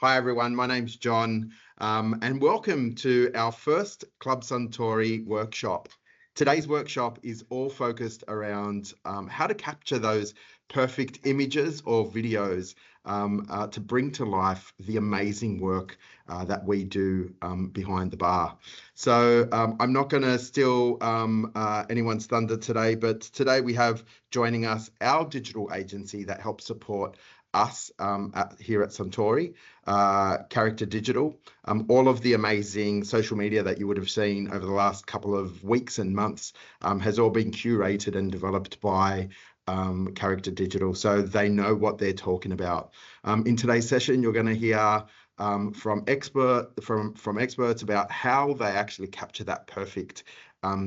Hi everyone, my name's John, and welcome to our first Club Suntory workshop. Today's workshop is all focused around how to capture those perfect images or videos to bring to life the amazing work that we do behind the bar. So I'm not going to steal anyone's thunder today, but today we have joining us our digital agency that helps support us here at Suntory, Character Digital. All of the amazing social media that you would have seen over the last couple of weeks and months has all been curated and developed by Character Digital, so they know what they're talking about. In today's session, you're going to hear from experts about how they actually capture that perfect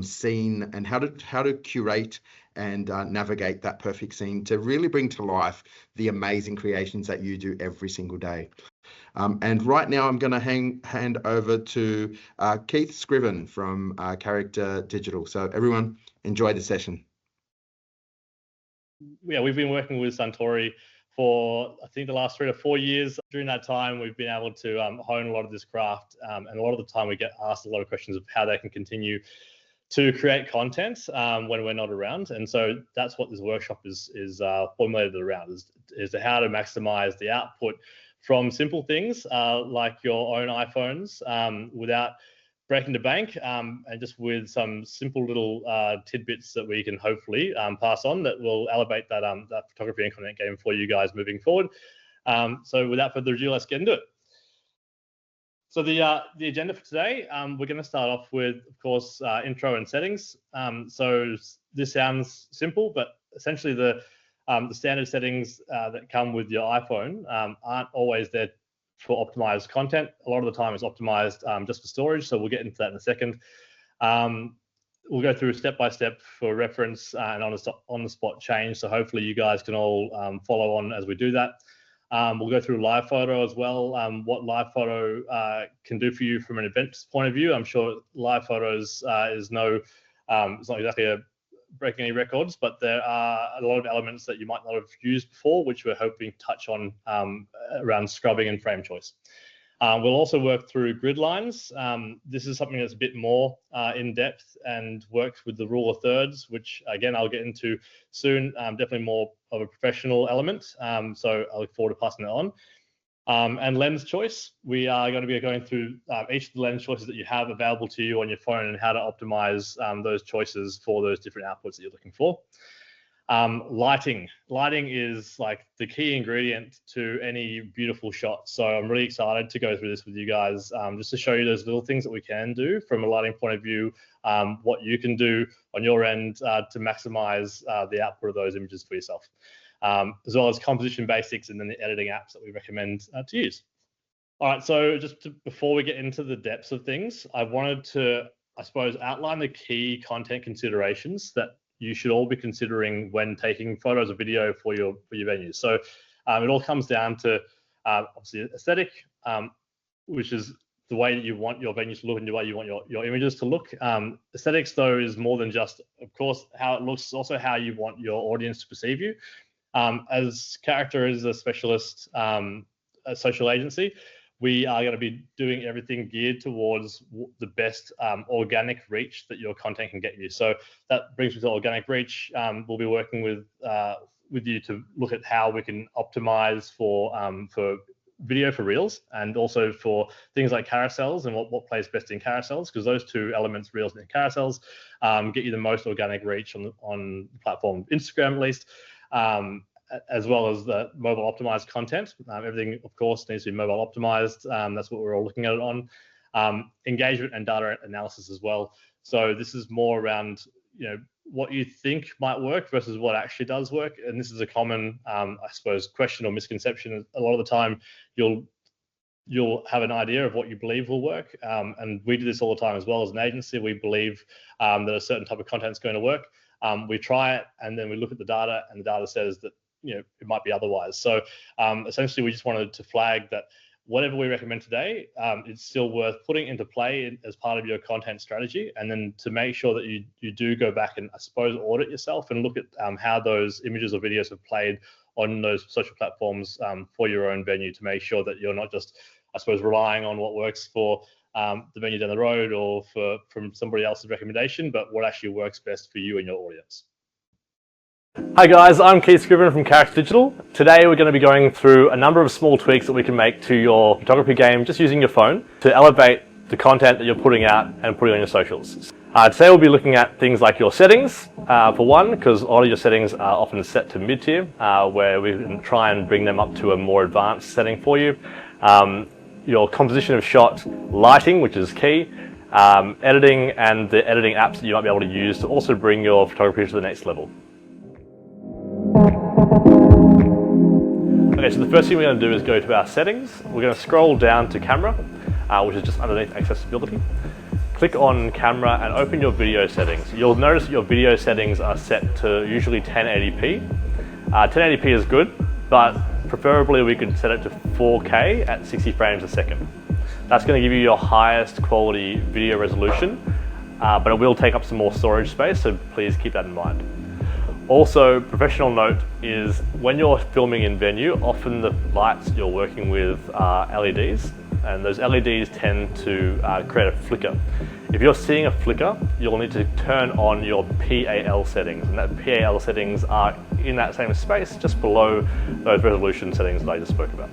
scene and how to curate and navigate that perfect scene to really bring to life the amazing creations that you do every single day. And right now I'm going to hand over to Keith Scriven from Character Digital. So everyone, enjoy the session. Yeah, we've been working with Suntory for I think the last 3 to 4 years. During that time, we've been able to hone a lot of this craft, and a lot of the time we get asked a lot of questions of how they can continue to create content when we're not around. And so that's what this workshop is formulated around, is how to maximize the output from simple things like your own iPhones without breaking the bank, and just with some simple little tidbits that we can hopefully pass on that will elevate that photography and content game for you guys moving forward. So without further ado, let's get into it. So the agenda for today, we're going to start off with, of course, intro and settings. So this sounds simple, but essentially the standard settings that come with your iPhone aren't always there for optimized content. A lot of the time it's optimized just for storage, so we'll get into that in a second. We'll go through step by step for reference and on the spot change, so hopefully you guys can all follow on as we do that. We'll go through live photo as well, what live photo can do for you from an event point of view. I'm sure live photos is it's not exactly breaking any records, but there are a lot of elements that you might not have used before, which we're hoping to touch on around scrubbing and frame choice. We'll also work through grid lines. This is something that's a bit more in depth and works with the rule of thirds, which again, I'll get into soon. Definitely more of a professional element. So I look forward to passing that on. And lens choice, we are going to be going through each of the lens choices that you have available to you on your phone and how to optimize those choices for those different outputs that you're looking for. Lighting is like the key ingredient to any beautiful shot. So I'm really excited to go through this with you guys, just to show you those little things that we can do from a lighting point of view, what you can do on your end to maximize the output of those images for yourself, as well as composition basics and then the editing apps that we recommend to use. All right, so before we get into the depths of things, I wanted to, I suppose, outline the key content considerations that you should all be considering when taking photos or video for your venues. So it all comes down to obviously aesthetic, which is the way that you want your venues to look and the way you want your images to look. Aesthetics, though, is more than just, of course, how it looks. It's also how you want your audience to perceive you. As Character is a specialist a social agency, we are going to be doing everything geared towards the best organic reach that your content can get you. So that brings me to organic reach. We'll be working with you to look at how we can optimize for video for reels, and also for things like carousels and what plays best in carousels, because those two elements, reels and carousels, get you the most organic reach on the platform, Instagram at least. As well as the mobile optimized content. Everything, of course, needs to be mobile optimized. That's what we're all looking at it on. Engagement and data analysis as well. So this is more around, what you think might work versus what actually does work. And this is a common, I suppose, question or misconception. A lot of the time, you'll have an idea of what you believe will work. And we do this all the time as well as an agency. We believe that a certain type of content is going to work. We try it, and then we look at the data, and the data says that it might be otherwise. So essentially, we just wanted to flag that whatever we recommend today, it's still worth putting into play as part of your content strategy, and then to make sure that you do go back and, I suppose, audit yourself and look at how those images or videos have played on those social platforms for your own venue, to make sure that you're not just, I suppose, relying on what works for the venue down the road or from somebody else's recommendation, but what actually works best for you and your audience. Hi guys, I'm Keith Scrivener from Character Digital. Today we're going to be going through a number of small tweaks that we can make to your photography game just using your phone to elevate the content that you're putting out and putting on your socials. Today we'll be looking at things like your settings, for one, because a lot of your settings are often set to mid-tier, where we can try and bring them up to a more advanced setting for you. Your composition of shot, lighting, which is key, editing, and the editing apps that you might be able to use to also bring your photography to the next level. Okay, so the first thing we're going to do is go to our settings. We're going to scroll down to camera, which is just underneath accessibility. Click on camera and open your video settings. You'll notice that your video settings are set to usually 1080p. 1080p is good, but preferably we could set it to 4K at 60 frames a second. That's going to give you your highest quality video resolution, but it will take up some more storage space, so please keep that in mind. Also, professional note is when you're filming in venue, often the lights you're working with are LEDs, and those LEDs tend to create a flicker. If you're seeing a flicker, you'll need to turn on your PAL settings, and that PAL settings are in that same space just below those resolution settings that I just spoke about.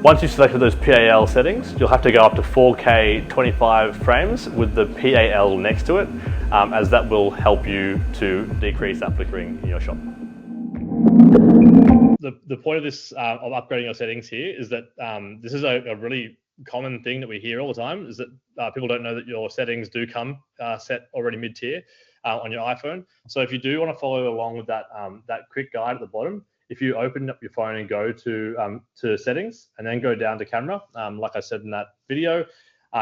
Once you've selected those PAL settings, you'll have to go up to 4K 25 frames with the PAL next to it, as that will help you to decrease that flickering in your shot. The point of this, of upgrading your settings here, is that this is a really common thing that we hear all the time, is that people don't know that your settings do come set already mid-tier on your iPhone. So if you do want to follow along with that quick guide at the bottom, if you open up your phone and go to settings and then go down to camera, like I said in that video,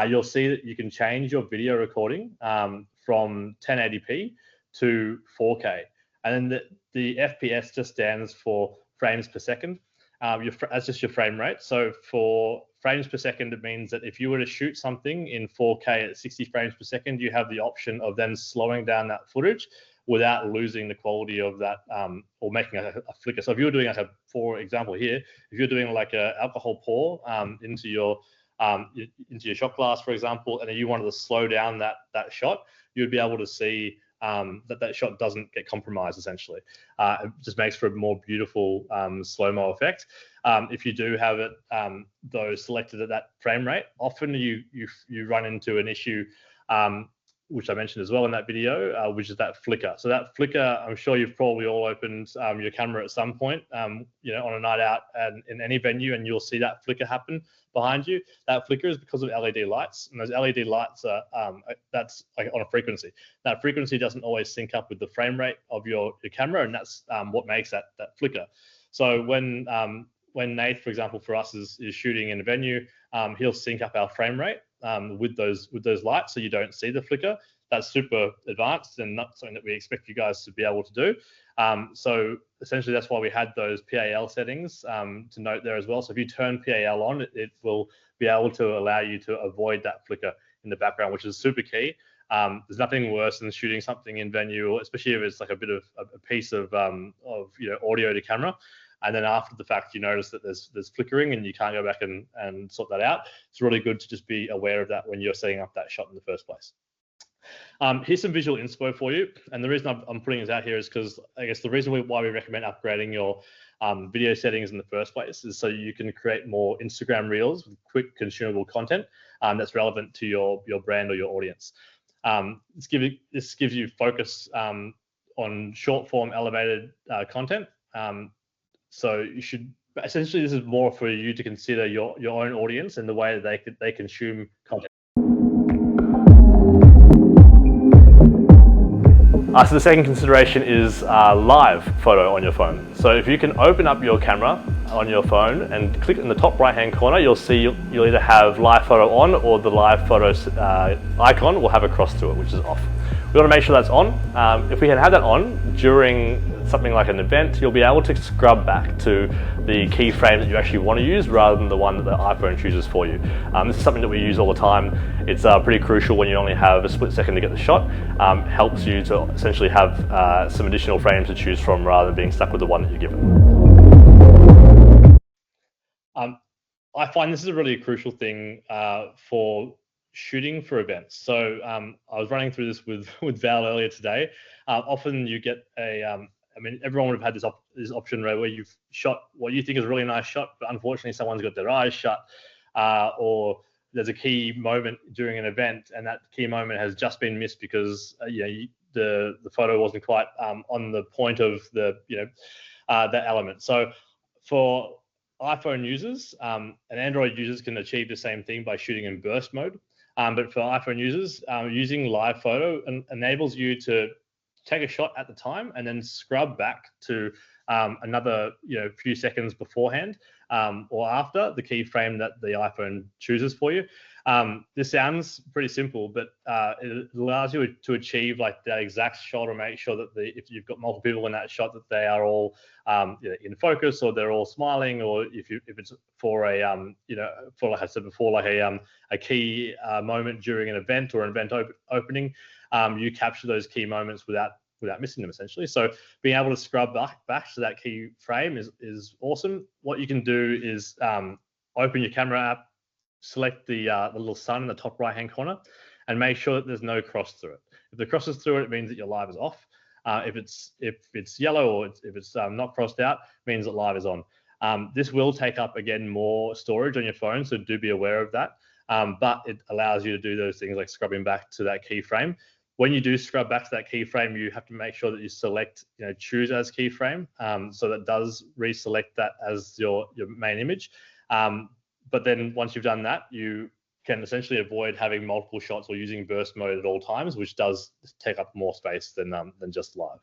you'll see that you can change your video recording from 1080p to 4K. And then the FPS just stands for frames per second. That's just your frame rate. So for frames per second, it means that if you were to shoot something in 4K at 60 frames per second, you have the option of then slowing down that footage without losing the quality of that, or making a flicker. So if you're doing, for example here, if you're doing like an alcohol pour into your shot glass, for example, and then you wanted to slow down that shot, you'd be able to see that shot doesn't get compromised, essentially. It just makes for a more beautiful slow-mo effect. If you do have it, though, selected at that frame rate, often you run into an issue, which I mentioned as well in that video, which is that flicker. So that flicker, I'm sure you've probably all opened your camera at some point, on a night out and in any venue, and you'll see that flicker happen behind you. That flicker is because of LED lights, and those LED lights are that's like on a frequency. That frequency doesn't always sync up with the frame rate of your camera, and that's what makes that flicker. So when Nate, for example, for us is shooting in a venue, he'll sync up our frame rate with those lights, so you don't see the flicker. That's super advanced and not something that we expect you guys to be able to do. So essentially, that's why we had those PAL settings to note there as well. So if you turn PAL on, it will be able to allow you to avoid that flicker in the background, which is super key. There's nothing worse than shooting something in venue, especially if it's like a bit of a piece of audio to camera, and then after the fact you notice that there's flickering and you can't go back and sort that out. It's really good to just be aware of that when you're setting up that shot in the first place. Here's some visual inspo for you, and the reason I'm putting this out here is because I guess the reason why we recommend upgrading your video settings in the first place is so you can create more Instagram reels with quick consumable content that's relevant to your brand or your audience. This gives you focus on short form elevated content. So you should essentially, this is more for you to consider your own audience and the way that they consume content. So the second consideration is live photo on your phone. So if you can open up your camera on your phone and click in the top right hand corner, you'll see you'll either have live photo on, or the live photo icon will have a cross to it, which is off. We want to make sure that's on. If we can have that on during something like an event, you'll be able to scrub back to the keyframe that you actually want to use rather than the one that the iPhone chooses for you. This is something that we use all the time. It's pretty crucial when you only have a split second to get the shot. Helps you to essentially have some additional frames to choose from rather than being stuck with the one that you're given. I find this is a really crucial thing for shooting for events. So I was running through this with Val earlier today. Often you get I mean, everyone would have had this option where you've shot what you think is a really nice shot, but unfortunately someone's got their eyes shut, or there's a key moment during an event, and that key moment has just been missed because the photo wasn't quite on the point of that element. So for iPhone users and Android users can achieve the same thing by shooting in burst mode. But for iPhone users, using live photo enables you to take a shot at the time and then scrub back to another few seconds beforehand or after the keyframe that the iPhone chooses for you. This sounds pretty simple, but it allows you to achieve like that exact shot, or make sure that if you've got multiple people in that shot, that they are all in focus, or they're all smiling, or if it's for for, like I said before, like a key moment during an event or an event opening, you capture those key moments without missing them, essentially. So being able to scrub back to that key frame is awesome. What you can do is open your camera app, select the little sun in the top right hand corner, and make sure that there's no cross through it. If the cross is through it means that your live is off. If it's yellow, or if it's not crossed out, it means that live is on. This will take up again more storage on your phone, so do be aware of that. But it allows you to do those things like scrubbing back to that keyframe. When you do scrub back to that keyframe, you have to make sure that you select, choose as keyframe, so that does reselect that as your main image. But then once you've done that, you can essentially avoid having multiple shots or using burst mode at all times, which does take up more space than just live.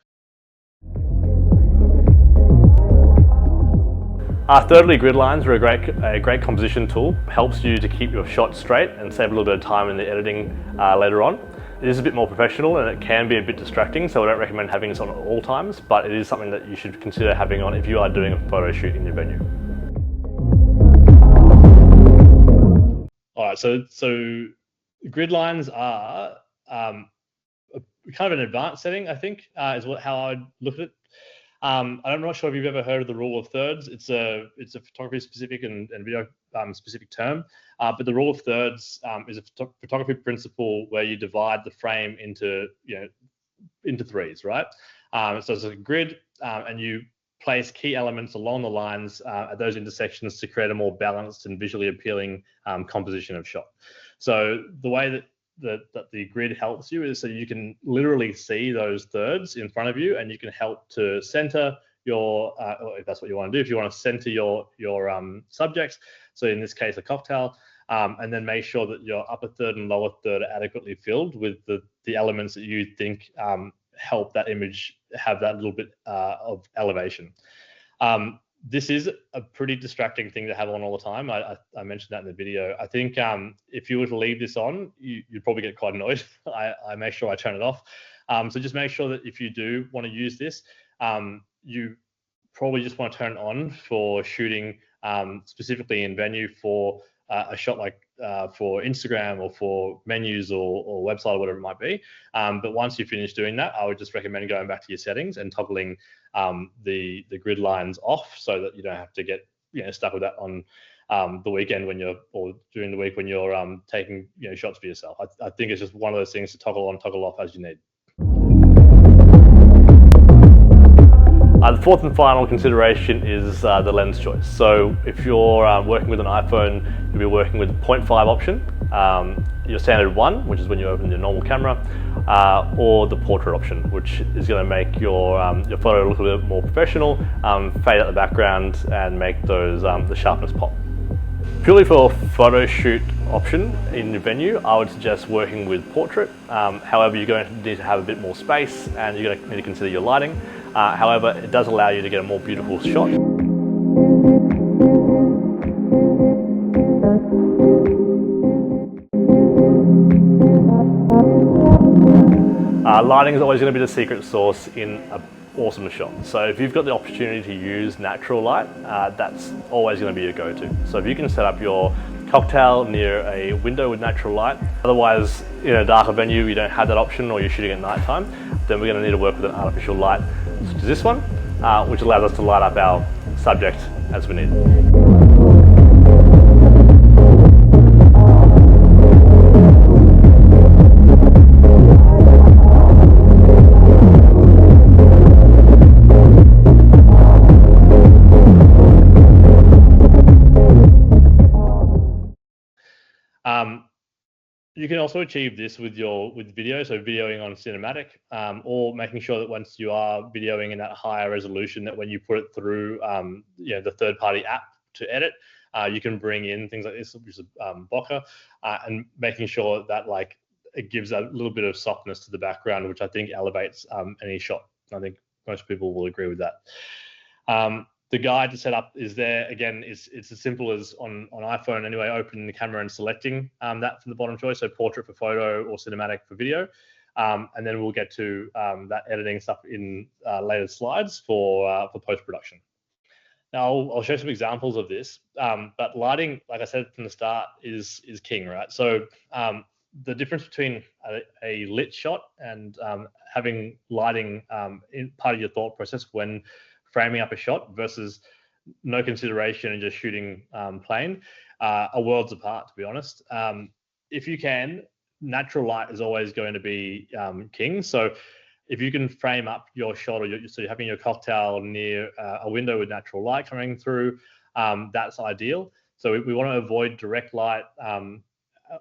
Thirdly, grid lines are a great composition tool. Helps you to keep your shot straight and save a little bit of time in the editing later on. It is a bit more professional and it can be a bit distracting, so I don't recommend having this on at all times, but it is something that you should consider having on if you are doing a photo shoot in your venue. All right, so grid lines are kind of an advanced setting, I think, is how I'd look at it. I'm not sure if you've ever heard of the rule of thirds. It's a photography specific and video specific term, but the rule of thirds is a photography principle where you divide the frame into threes, right? So it's a grid, and you place key elements along the lines at those intersections to create a more balanced and visually appealing composition of shot. So the way that the grid helps you is so you can literally see those thirds in front of you, and you can help to center your, if that's what you want to do, if you want to center your subjects, so in this case a cocktail, and then make sure that your upper third and lower third are adequately filled with the elements that you think help that image have that little bit of elevation. This is a pretty distracting thing to have on all the time. I mentioned that in the video. I think if you were to leave this on, you'd probably get quite annoyed. I make sure I turn it off. So just make sure that if you do want to use this, you probably just want to turn it on for shooting specifically in venue for a shot like for Instagram or for menus or website or whatever it might be. But once you finish doing that, I would just recommend going back to your settings and toggling the grid lines off, so that you don't have to get stuck with that on the weekend or during the week when you're taking shots for yourself. I think it's just one of those things to toggle on, toggle off as you need. The fourth and final consideration is the lens choice. So if you're working with an iPhone, you'll be working with the 0.5 option, your standard 1, which is when you open your normal camera, or the portrait option, which is going to make your photo look a little bit more professional, fade out the background, and make those the sharpness pop. Purely for a photo shoot option in your venue, I would suggest working with portrait. However, you're going to need to have a bit more space, and you're going to need to consider your lighting. However, it does allow you to get a more beautiful shot. Lighting is always going to be the secret sauce in an awesome shot. So if you've got the opportunity to use natural light, that's always going to be your go-to. So if you can set up your cocktail near a window with natural light, otherwise in a darker venue you don't have that option, or you're shooting at night time, then we're going to need to work with an artificial light, such as this one, which allows us to light up our subject as we need. You can also achieve this with video, so videoing on cinematic, or making sure that once you are videoing in that higher resolution, that when you put it through the third-party app to edit, you can bring in things like this, which is bokeh, and making sure that like it gives a little bit of softness to the background, which I think elevates any shot. I think most people will agree with that. The guide to set up is there. Again, it's as simple as on iPhone anyway, opening the camera and selecting that from the bottom choice, so portrait for photo or cinematic for video. And then we'll get to that editing stuff in later slides for post-production. Now, I'll show some examples of this, but lighting, like I said from the start, is king, right? So the difference between a lit shot and having lighting in part of your thought process when framing up a shot versus no consideration and just shooting plain are worlds apart, to be honest. If you can, natural light is always going to be king. So if you can frame up your shot, or so you're having your cocktail near a window with natural light coming through, that's ideal. So we want to avoid direct light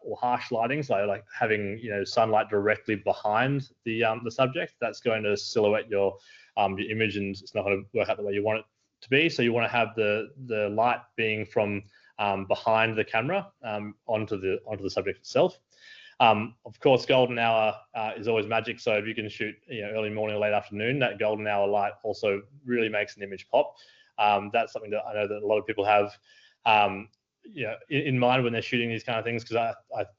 or harsh lighting, so like having sunlight directly behind the subject. That's going to silhouette your image, and it's not going to work out the way you want it to be. So you want to have the light being from behind the camera onto the subject itself. Of course, golden hour is always magic. So if you can shoot early morning or late afternoon, that golden hour light also really makes an image pop. That's something that I know that a lot of people have in mind when they're shooting these kind of things, because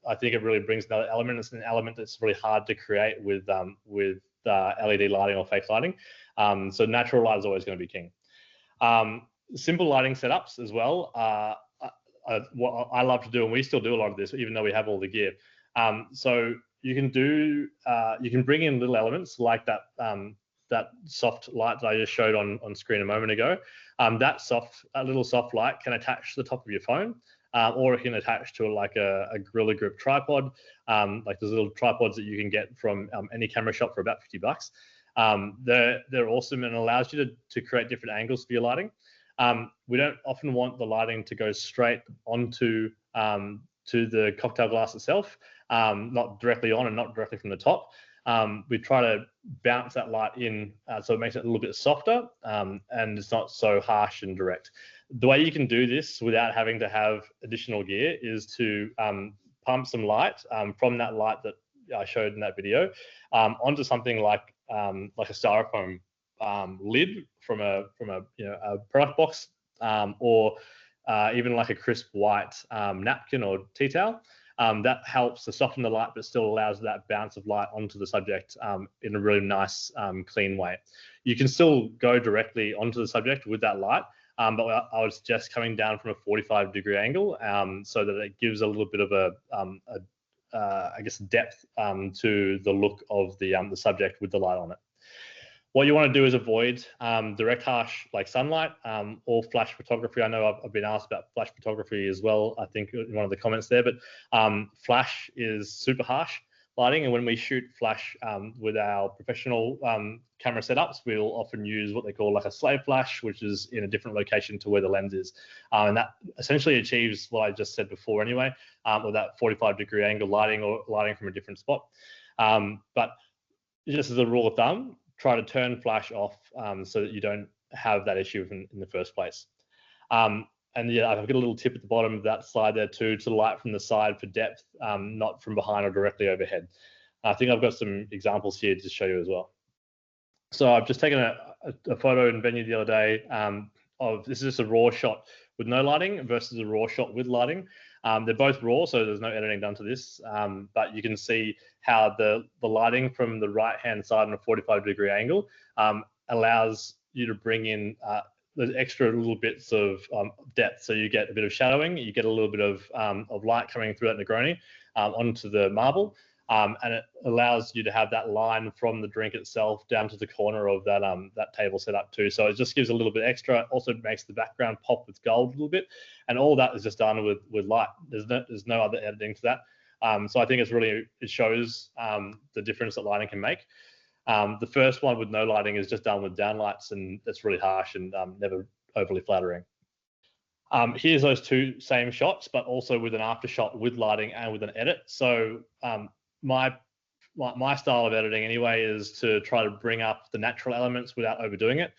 I think it really brings another element. It's an element that's really hard to create with LED lighting or fake lighting. So natural light is always going to be king. Simple lighting setups as well. What I love to do, and we still do a lot of this, even though we have all the gear. So you can bring in little elements like that soft light that I just showed on screen a moment ago. That little soft light can attach to the top of your phone, or it can attach to like a Gorilla Grip tripod. Like those little tripods that you can get from any camera shop for about $50. They're awesome and allows you to create different angles for your lighting. We don't often want the lighting to go straight onto to the cocktail glass itself, not directly on and not directly from the top. We try to bounce that light in so it makes it a little bit softer and it's not so harsh and direct. The way you can do this without having to have additional gear is to pump some light from that light that I showed in that video onto something like a styrofoam lid from a product box, or even like a crisp white napkin or tea towel. That helps to soften the light, but still allows that bounce of light onto the subject in a really nice, clean way. You can still go directly onto the subject with that light, but I would suggest coming down from a 45-degree angle so that it gives a little bit of I guess depth to the look of the subject with the light on it. What you want to do is avoid direct harsh like sunlight or flash photography. I know I've been asked about flash photography as well, I think in one of the comments there, but flash is super harsh lighting. And when we shoot flash with our professional camera setups, we'll often use what they call like a slave flash, which is in a different location to where the lens is. And that essentially achieves what I just said before anyway, with that 45-degree angle lighting or lighting from a different spot. But just as a rule of thumb, try to turn flash off so that you don't have that issue in the first place. And yeah, I've got a little tip at the bottom of that slide there too, to light from the side for depth, not from behind or directly overhead. I think I've got some examples here to show you as well. So I've just taken a photo in venue the other day of, this is just a raw shot with no lighting versus a raw shot with lighting. They're both raw, so there's no editing done to this, but you can see how the lighting from the right-hand side on a 45-degree angle allows you to bring in those extra little bits of depth. So you get a bit of shadowing, you get a little bit of light coming through that Negroni onto the marble, and it allows you to have that line from the drink itself down to the corner of that that table set up too. So it just gives a little bit extra. Also makes the background pop with gold a little bit, and all that is just done with light. There's no other editing to that. So I think it shows the difference that lighting can make. The first one with no lighting is just done with downlights, and that's really harsh and never overly flattering. Here's those two same shots, but also with an after shot with lighting and with an edit. So my style of editing anyway is to try to bring up the natural elements without overdoing it.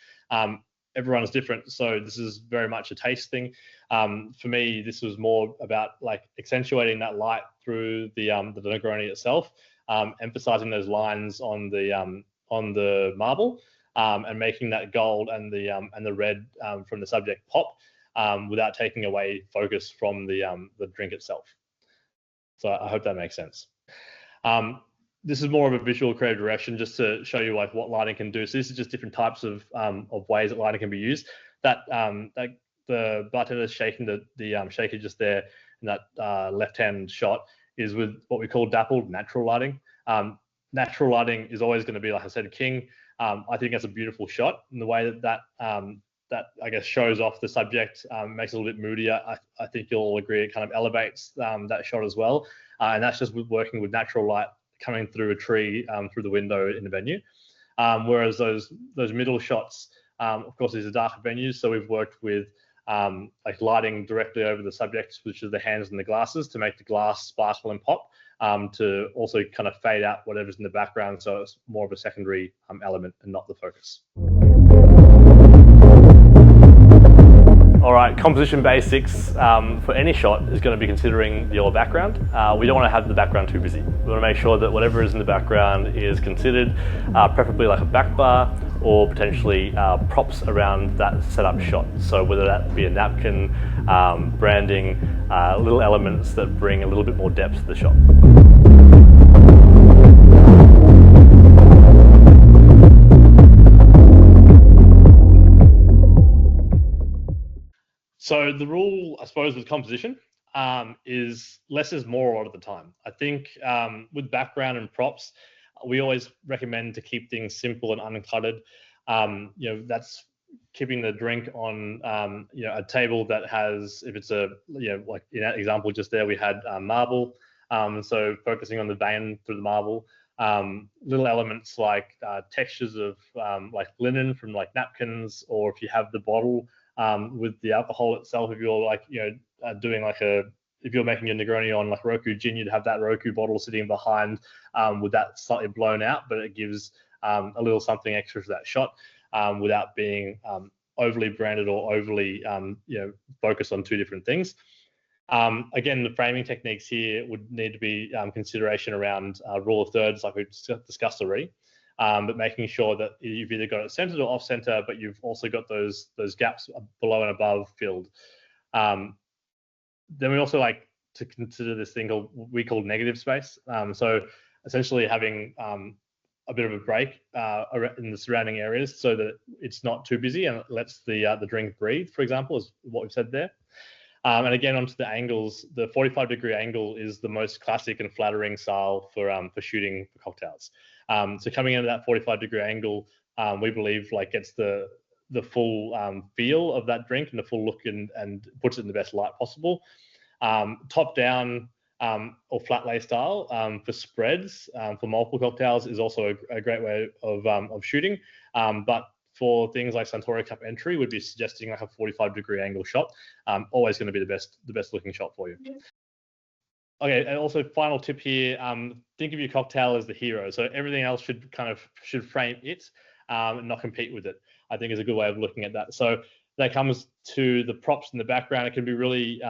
Everyone's different, so this is very much a taste thing. For me, this was more about like accentuating that light through the Negroni itself, emphasizing those lines on the marble, and making that gold and the red from the subject pop, without taking away focus from the drink itself. So I hope that makes sense. This is more of a visual creative direction just to show you like what lighting can do. So this is just different types of ways that lighting can be used. That the bartender shaking the shaker just there in that left-hand shot is with what we call dappled natural lighting. Natural lighting is always going to be, like I said, king. I think that's a beautiful shot, and the way that I guess shows off the subject, makes it a little bit moodier. I think you'll all agree it kind of elevates that shot as well, and that's just with working with natural light coming through a tree, through the window in the venue. Whereas those middle shots, of course, these are darker venues, so we've worked with like lighting directly over the subjects, which is the hands and the glasses, to make the glass sparkle and pop, to also kind of fade out whatever's in the background, so it's more of a secondary element and not the focus. All right, composition basics for any shot is going to be considering your background. We don't want to have the background too busy. We want to make sure that whatever is in the background is considered, preferably like a back bar or potentially props around that setup shot. So whether that be a napkin, branding, little elements that bring a little bit more depth to the shot. So the rule, I suppose, with composition is less is more a lot of the time. I think with background and props, we always recommend to keep things simple and uncluttered. That's keeping the drink on a table that has, if it's a, like in that example just there, we had marble. So focusing on the vein through the marble. Little elements like textures of like linen from like napkins, or if you have the bottle with the alcohol itself, if you're like doing like if you're making a Negroni on like Roku gin, you'd have that Roku bottle sitting behind with that slightly blown out, but it gives a little something extra to that shot, without being overly branded or overly focused on two different things. Again, the framing techniques here would need to be consideration around rule of thirds, like we've discussed already. But making sure that you've either got it centered or off center, but you've also got those gaps below and above filled. Then we also like to consider this thing we call negative space. So essentially having a bit of a break in the surrounding areas so that it's not too busy and it lets the drink breathe, for example, is what we've said there. And again, onto the angles, the 45-degree angle is the most classic and flattering style for shooting for cocktails. So coming into that 45-degree angle, we believe like gets the full feel of that drink and the full look and puts it in the best light possible. Top down or flat lay style for spreads for multiple cocktails is also a great way of shooting. But for things like Suntory Cup entry, would be suggesting like a 45-degree angle shot. Always going to be the best looking shot for you. Okay, and also final tip here, think of your cocktail as the hero. So everything else should frame it and not compete with it, I think is a good way of looking at that. So that comes to the props in the background. It can be really,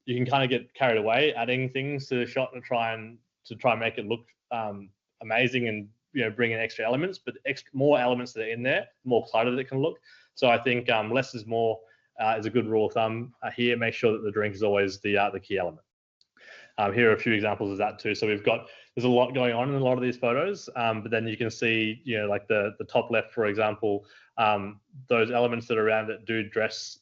you can kind of get carried away adding things to the shot to try and make it look amazing and bring in extra elements, but more elements that are in there, the more cluttered it can look. So I think less is more is a good rule of thumb here. Make sure that the drink is always the key element. Here are a few examples of that too. So there's a lot going on in a lot of these photos, but then you can see, like the top left, for example, those elements that are around it do dress,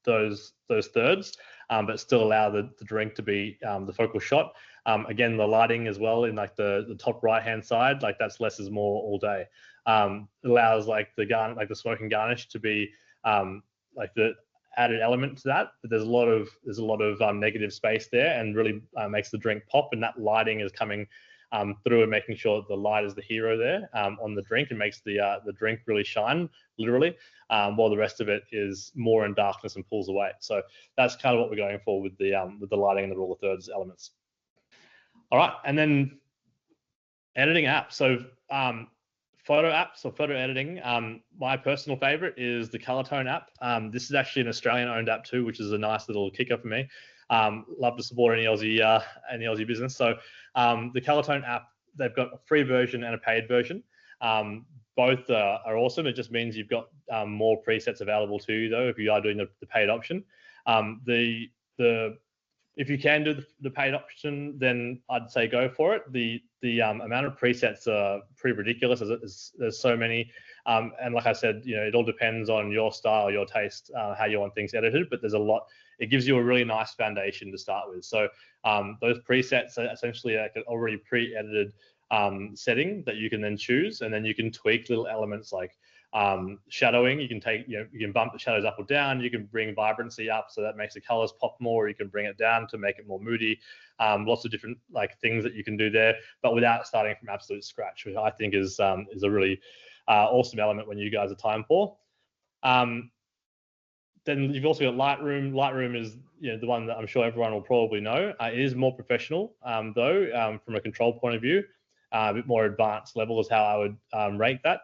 those thirds, but still allow the drink to be the focal shot. Again, the lighting as well in like the top right hand side, like that's less is more all day. It allows like the smoking garnish to be like the added element to that, but there's a lot of negative space there, and really makes the drink pop. And that lighting is coming through and making sure that the light is the hero there on the drink and makes the drink really shine, literally, while the rest of it is more in darkness and pulls away. So that's kind of what we're going for with the lighting and the rule of thirds elements. All right, and then editing apps. So photo apps or photo editing. My personal favorite is the Colortone app. This is actually an Australian-owned app too, which is a nice little kicker for me. Love to support any Aussie business. So the Colortone app, they've got a free version and a paid version. Both are awesome. It just means you've got more presets available to you though if you are doing the paid option. If you can do the paid option, then I'd say go for it. The amount of presets are pretty ridiculous. There's so many, and like I said, it all depends on your style, your taste, how you want things edited. But there's a lot. It gives you a really nice foundation to start with. So those presets are essentially like an already pre-edited setting that you can then choose, and then you can tweak little elements like shadowing. You can you can bump the shadows up or down. You can bring vibrancy up so that makes the colors pop more. You can bring it down to make it more moody. Lots of different things that you can do there, but without starting from absolute scratch, which I think is a really awesome element when you guys are time poor. Then you've also got Lightroom. Lightroom is the one that I'm sure everyone will probably know. It is more professional though, from a control point of view. A bit more advanced level is how I would rate that.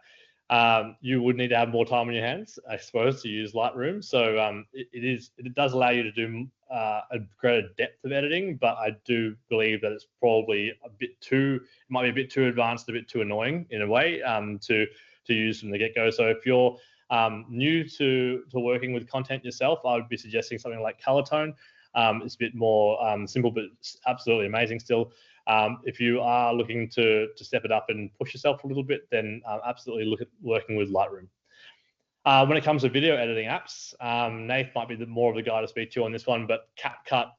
You would need to have more time on your hands, I suppose, to use Lightroom. So it does allow you to do a greater depth of editing, but I do believe that it's probably it might be a bit too advanced, a bit too annoying in a way to use from the get-go. So if you're new to working with content yourself, I would be suggesting something like Colortone. It's a bit more simple, but it's absolutely amazing still. If you are looking to step it up and push yourself a little bit, then absolutely look at working with Lightroom. When it comes to video editing apps, Nath might be more of the guy to speak to on this one, but CapCut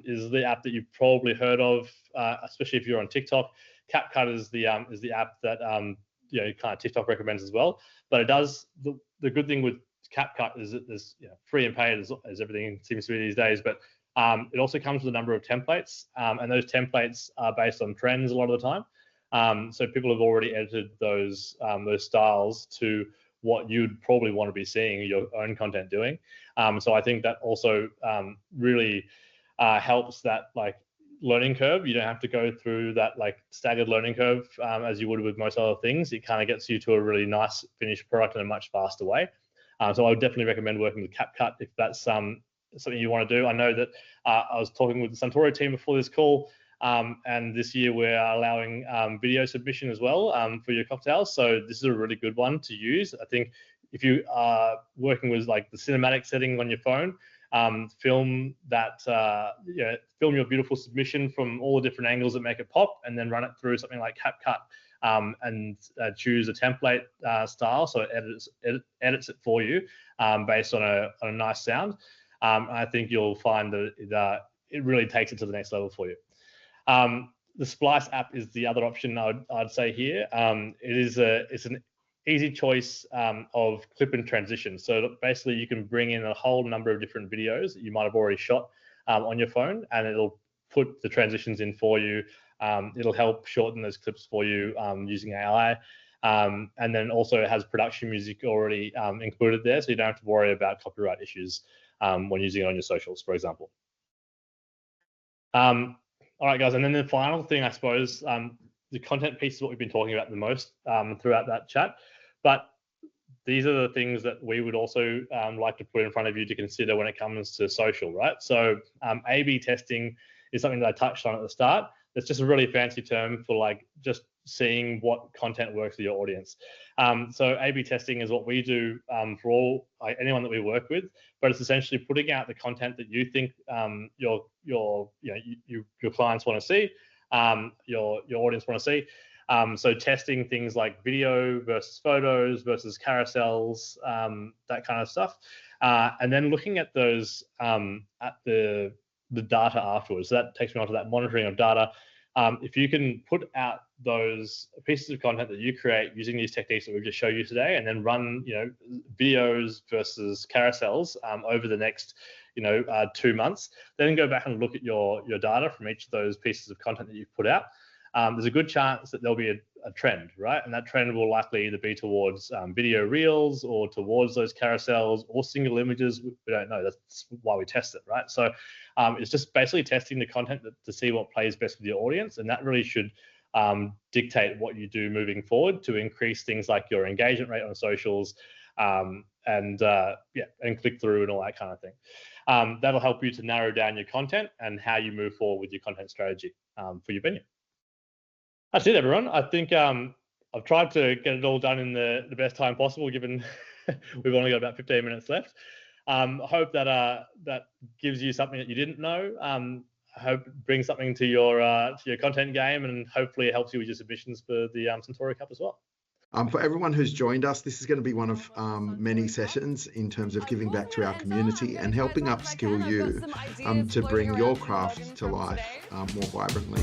is the app that you've probably heard of, especially if you're on TikTok. CapCut is the app that kind of TikTok recommends as well. But it does the good thing with CapCut is that there's free and paid as everything seems to be these days, but it also comes with a number of templates, and those templates are based on trends a lot of the time. So people have already edited those styles to what you'd probably want to be seeing your own content doing. So I think that also really helps that learning curve. You don't have to go through that staggered learning curve as you would with most other things. It kind of gets you to a really nice finished product in a much faster way. So I would definitely recommend working with CapCut if that's something you want to do. I know that I was talking with the Suntory team before this call, and this year we're allowing video submission as well for your cocktails. So this is a really good one to use. I think if you are working with the cinematic setting on your phone, film your beautiful submission from all the different angles that make it pop, and then run it through something like CapCut and choose a template style, so it edits it for you based on a nice sound. I think you'll find that it really takes it to the next level for you. The Splice app is the other option I'd say here. It's an easy choice of clip and transition. So basically, you can bring in a whole number of different videos that you might have already shot on your phone, and it'll put the transitions in for you. It'll help shorten those clips for you using AI. And then also it has production music already included there, so you don't have to worry about copyright issues when using it on your socials, for example. All right, guys, and then the final thing, I suppose, the content piece is what we've been talking about the most throughout that chat, but these are the things that we would also like to put in front of you to consider when it comes to social, right? So A/B testing is something that I touched on at the start. It's just a really fancy term for just seeing what content works for your audience. So A/B testing is what we do for anyone that we work with, but it's essentially putting out the content that you think your clients want to see, your audience want to see. So testing things like video versus photos versus carousels, that kind of stuff, and then looking at those at the data afterwards. So that takes me on to that monitoring of data. If you can put out those pieces of content that you create using these techniques that we've just showed you today, and then run videos versus carousels over the next 2 months, then go back and look at your data from each of those pieces of content that you've put out. there's a good chance that there'll be a trend, right? And that trend will likely either be towards video reels or towards those carousels or single images. We don't know. That's why we test it, right? So it's just basically testing the content to see what plays best with your audience, and that really should dictate what you do moving forward to increase things like your engagement rate on socials, and click through and all that kind of thing. That'll help you to narrow down your content and how you move forward with your content strategy for your venue. That's it, everyone. I think I've tried to get it all done in the best time possible, given we've only got about 15 minutes left. I hope that that gives you something that you didn't know. I hope it brings something to your content game, and hopefully it helps you with your submissions for the Suntory Cup as well. For everyone who's joined us, this is going to be one of many sessions in terms of giving back to our community and helping upskill you to bring your craft to life more vibrantly.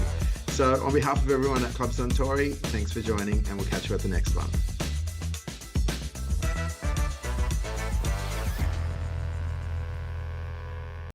So on behalf of everyone at Club Suntory, thanks for joining, and we'll catch you at the next one.